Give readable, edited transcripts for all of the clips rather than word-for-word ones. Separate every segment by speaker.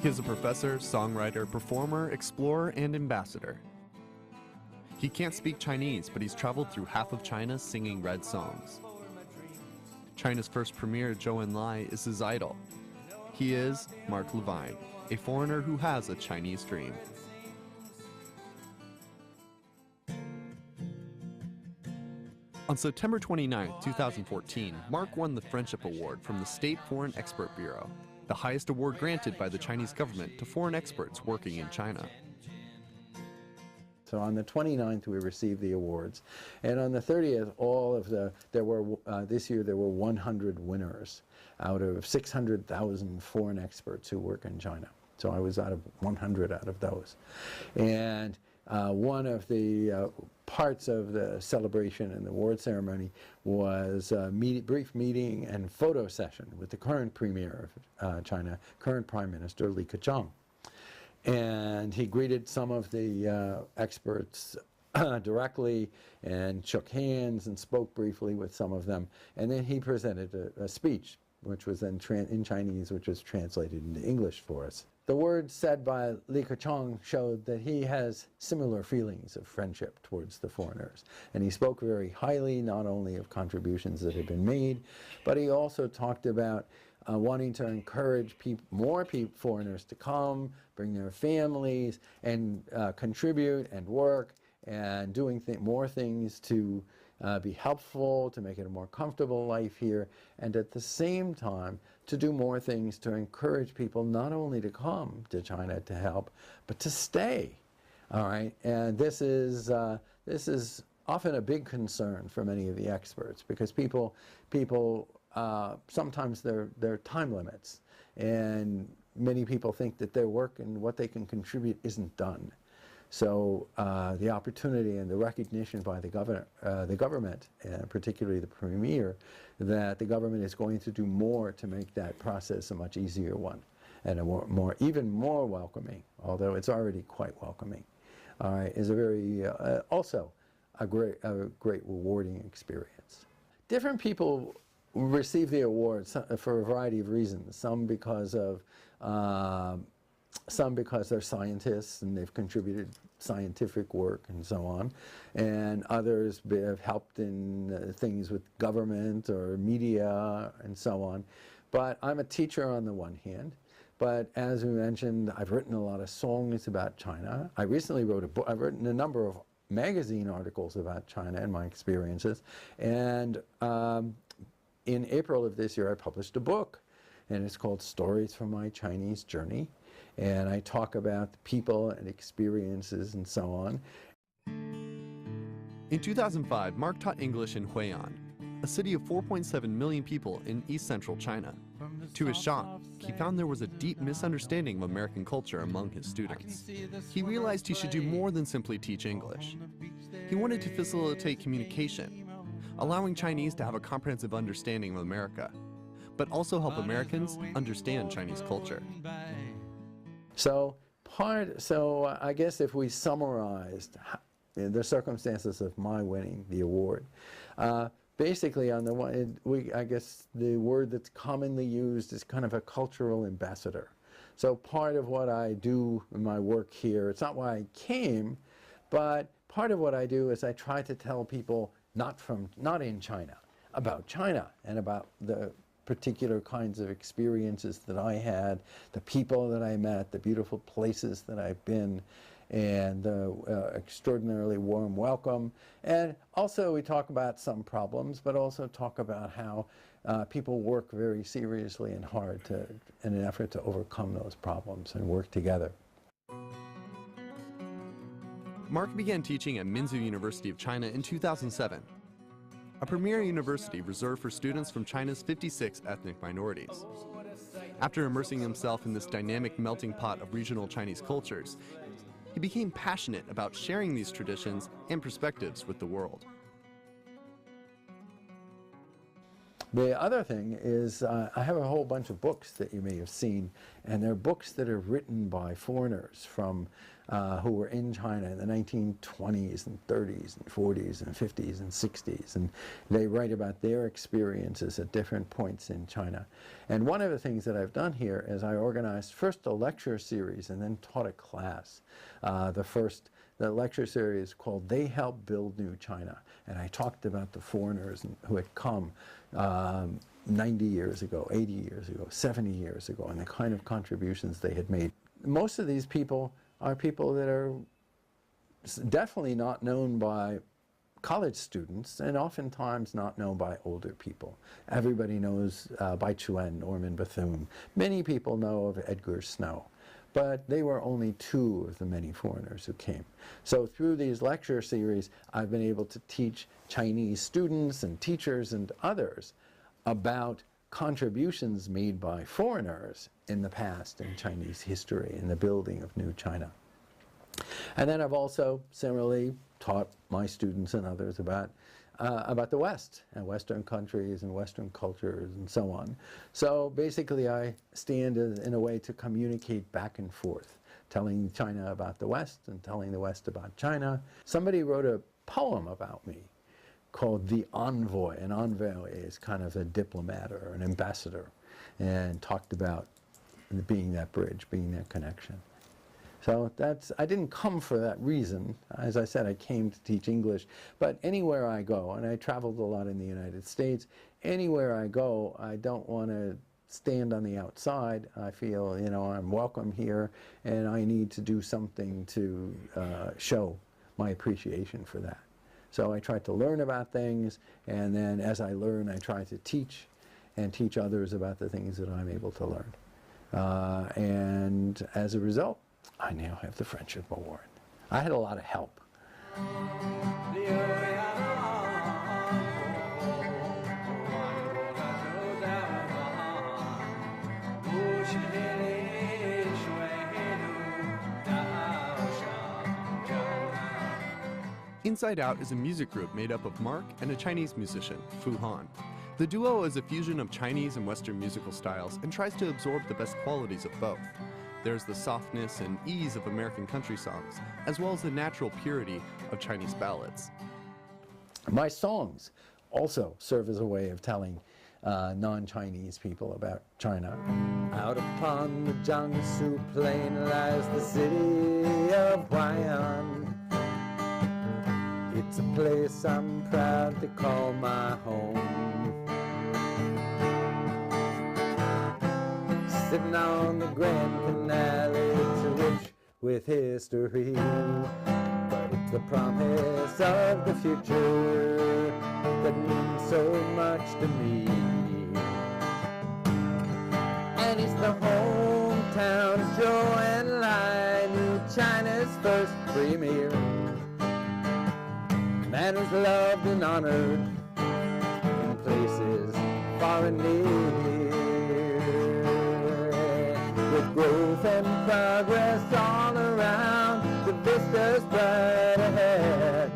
Speaker 1: He is a professor, songwriter, performer, explorer, and ambassador. He can't speak Chinese, but he's traveled through half of China singing red songs. China's first premier, Zhou Enlai, is his idol. He is Mark Levine, a foreigner who has a Chinese dream. On September 29, 2014, Mark won the Friendship Award from the State Foreign Expert Bureau, the highest award granted by the Chinese government to foreign experts working in China.
Speaker 2: So on the 29th, we received the awards, and on the 30th, this year there were 100 winners out of 600,000 foreign experts who work in China. So I was out of 100 out of those. And one of the parts of the celebration and the award ceremony was a brief meeting and photo session with the current premier of China, current Prime Minister Li Keqiang. And he greeted some of the experts directly and shook hands and spoke briefly with some of them. And then he presented a speech, which was then in Chinese, which was translated into English for us. The words said by Li Keqiang showed that he has similar feelings of friendship towards the foreigners. And he spoke very highly, not only of contributions that had been made, but he also talked about wanting to encourage more foreigners to come, bring their families, and contribute and work, and doing more things to be helpful, to make it a more comfortable life here, and at the same time to do more things to encourage people not only to come to China to help, but to stay. All right, and this is often a big concern for many of the experts, because people sometimes there are time limits, and many people think that their work and what they can contribute isn't done. So the opportunity and the recognition by the government, and particularly the premier, that the government is going to do more to make that process a much easier one, and a even more welcoming, although it's already quite welcoming, is a very also a great rewarding experience. Different people receive the awards for a variety of reasons. Some because they're scientists and they've contributed scientific work and so on, and others have helped in things with government or media and so on. But I'm a teacher on the one hand, but as we mentioned, I've written a lot of songs about China. I recently wrote a book. I've written a number of magazine articles about China and my experiences, and in April of this year I published a book, and it's called Stories from My Chinese Journey. And I talk about the people and experiences and so on.
Speaker 1: In 2005, Mark taught English in Hui'an, a city of 4.7 million people in east-central China. To his shock, he found there was a deep misunderstanding of American culture among his students. He realized he should do more than simply teach English. He wanted to facilitate communication, allowing Chinese to have a comprehensive understanding of America, but also help Americans understand Chinese culture.
Speaker 2: So I guess if we summarized the circumstances of my winning the award, basically on the one, I guess the word that's commonly used is kind of a cultural ambassador. So part of what I do in my work here, it's not why I came, but part of what I do is I try to tell people not in China, about China and about the particular kinds of experiences that I had, the people that I met, the beautiful places that I've been, and the extraordinarily warm welcome. And also we talk about some problems, but also talk about how people work very seriously and hard in an effort to overcome those problems and work together.
Speaker 1: Mark began teaching at Minzu University of China in 2007. A premier university reserved for students from China's 56 ethnic minorities. After immersing himself in this dynamic melting pot of regional Chinese cultures, he became passionate about sharing these traditions and perspectives with the world.
Speaker 2: The other thing is I have a whole bunch of books that you may have seen, and they're books that are written by foreigners from who were in China in the 1920s and 30s and 40s and 50s and 60s, and they write about their experiences at different points in China. And one of the things that I've done here is I organized first a lecture series and then taught a class. The lecture series called They Helped Build New China, and I talked about the foreigners who had come 90 years ago, 80 years ago, 70 years ago, and the kind of contributions they had made. Most of these people are people that are definitely not known by college students, and oftentimes not known by older people. Everybody knows Bai Chuan, Norman Bethune. Many people know of Edgar Snow, but they were only two of the many foreigners who came. So through these lecture series, I've been able to teach Chinese students and teachers and others about contributions made by foreigners in the past in Chinese history, in the building of New China. And then I've also similarly taught my students and others about the West and Western countries and Western cultures and so on. So basically I stand in a way to communicate back and forth, telling China about the West and telling the West about China. Somebody wrote a poem about me called The Envoy. An envoy is kind of a diplomat or an ambassador, and talked about being that bridge, being that connection. So I didn't come for that reason. As I said, I came to teach English, but anywhere I go, and I traveled a lot in the United States, anywhere I go, I don't want to stand on the outside. I feel, you know, I'm welcome here, and I need to do something to show my appreciation for that. So I try to learn about things, and then as I learn, I try to teach and teach others about the things that I'm able to learn. And as a result, I now have the Friendship Award. I had a lot of help.
Speaker 1: Inside Out is a music group made up of Mark and a Chinese musician, Fu Han. The duo is a fusion of Chinese and Western musical styles and tries to absorb the best qualities of both. There's the softness and ease of American country songs, as well as the natural purity of Chinese ballads.
Speaker 2: My songs also serve as a way of telling non-Chinese people about China. Out upon the Jiangsu plain lies the city of Huai'an. It's a place I'm proud to call my home. Sitting on the Grand Canal, it's rich with history, but it's the promise of the future that means so much to me. And it's the hometown of Zhou Enlai, New China's first premier. Man who's loved and honored in places far and near, with growth and progress all around, the vista's bright ahead.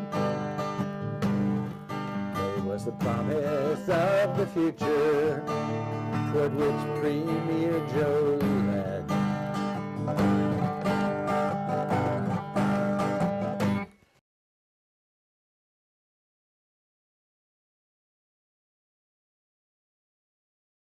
Speaker 2: There was the promise of the future toward which Premier Zhou led.